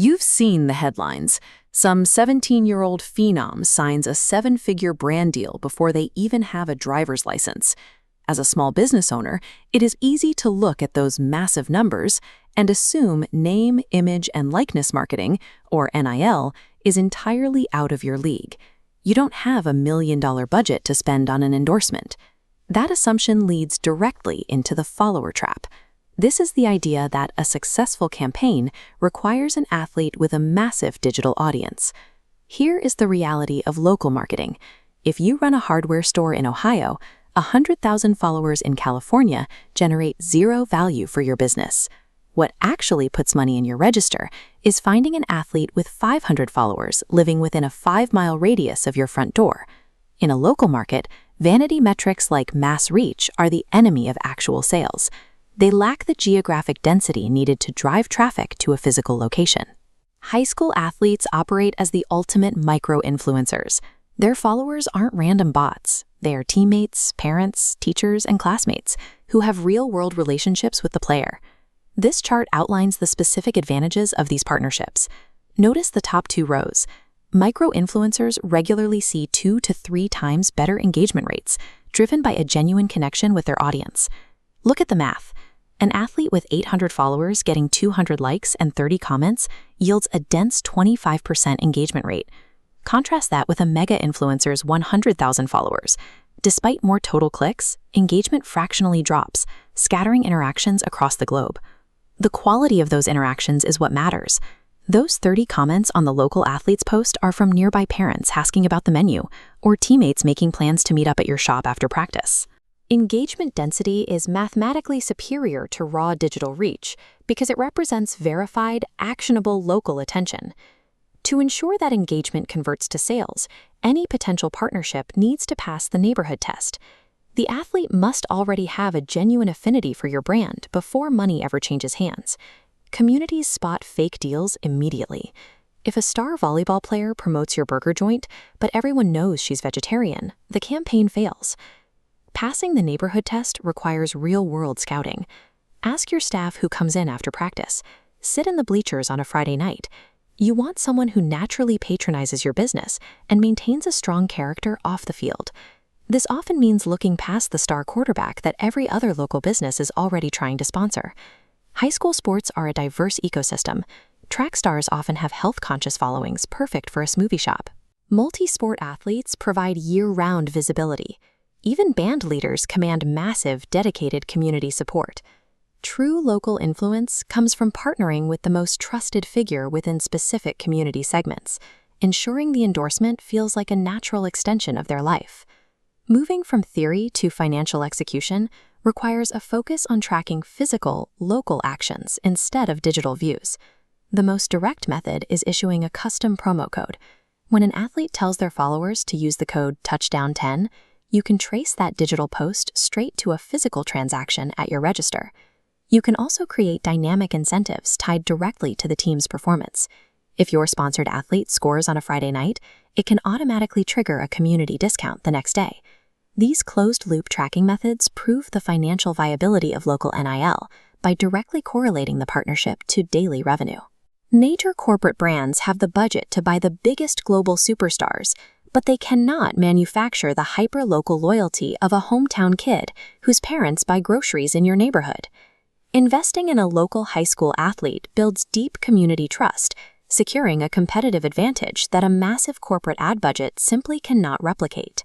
You've seen the headlines. Some 17-year-old phenom signs a seven-figure brand deal before they even have a driver's license. As a small business owner, it is easy to look at those massive numbers and assume name, image, and likeness marketing, or NIL, is entirely out of your league. You don't have $1 million budget to spend on an endorsement. That assumption leads directly into the follower trap. This is the idea that a successful campaign requires an athlete with a massive digital audience. Here is the reality of local marketing. If you run a hardware store in Ohio, 100,000 followers in California generate zero value for your business. What actually puts money in your register is finding an athlete with 500 followers living within a 5-mile radius of your front door. In a local market, vanity metrics like mass reach are the enemy of actual sales. They lack the geographic density needed to drive traffic to a physical location. High school athletes operate as the ultimate micro-influencers. Their followers aren't random bots. They are teammates, parents, teachers, and classmates who have real-world relationships with the player. This chart outlines the specific advantages of these partnerships. Notice the top 2 rows. Micro-influencers regularly see 2 to 3 times better engagement rates, driven by a genuine connection with their audience. Look at the math. An athlete with 800 followers getting 200 likes and 30 comments yields a dense 25% engagement rate. Contrast that with a mega-influencer's 100,000 followers. Despite more total clicks, engagement fractionally drops, scattering interactions across the globe. The quality of those interactions is what matters. Those 30 comments on the local athlete's post are from nearby parents asking about the menu, or teammates making plans to meet up at your shop after practice. Engagement density is mathematically superior to raw digital reach because it represents verified, actionable local attention. To ensure that engagement converts to sales, any potential partnership needs to pass the neighborhood test. The athlete must already have a genuine affinity for your brand before money ever changes hands. Communities spot fake deals immediately. If a star volleyball player promotes your burger joint, but everyone knows she's vegetarian, the campaign fails. Passing the neighborhood test requires real-world scouting. Ask your staff who comes in after practice. Sit in the bleachers on a Friday night. You want someone who naturally patronizes your business and maintains a strong character off the field. This often means looking past the star quarterback that every other local business is already trying to sponsor. High school sports are a diverse ecosystem. Track stars often have health-conscious followings perfect for a smoothie shop. Multi-sport athletes provide year-round visibility. Even band leaders command massive, dedicated community support. True local influence comes from partnering with the most trusted figure within specific community segments, ensuring the endorsement feels like a natural extension of their life. Moving from theory to financial execution requires a focus on tracking physical, local actions instead of digital views. The most direct method is issuing a custom promo code. When an athlete tells their followers to use the code Touchdown10, you can trace that digital post straight to a physical transaction at your register. You can also create dynamic incentives tied directly to the team's performance. If your sponsored athlete scores on a Friday night, it can automatically trigger a community discount the next day. These closed-loop tracking methods prove the financial viability of local NIL by directly correlating the partnership to daily revenue. Major corporate brands have the budget to buy the biggest global superstars, but they cannot manufacture the hyper-local loyalty of a hometown kid whose parents buy groceries in your neighborhood. Investing in a local high school athlete builds deep community trust, securing a competitive advantage that a massive corporate ad budget simply cannot replicate.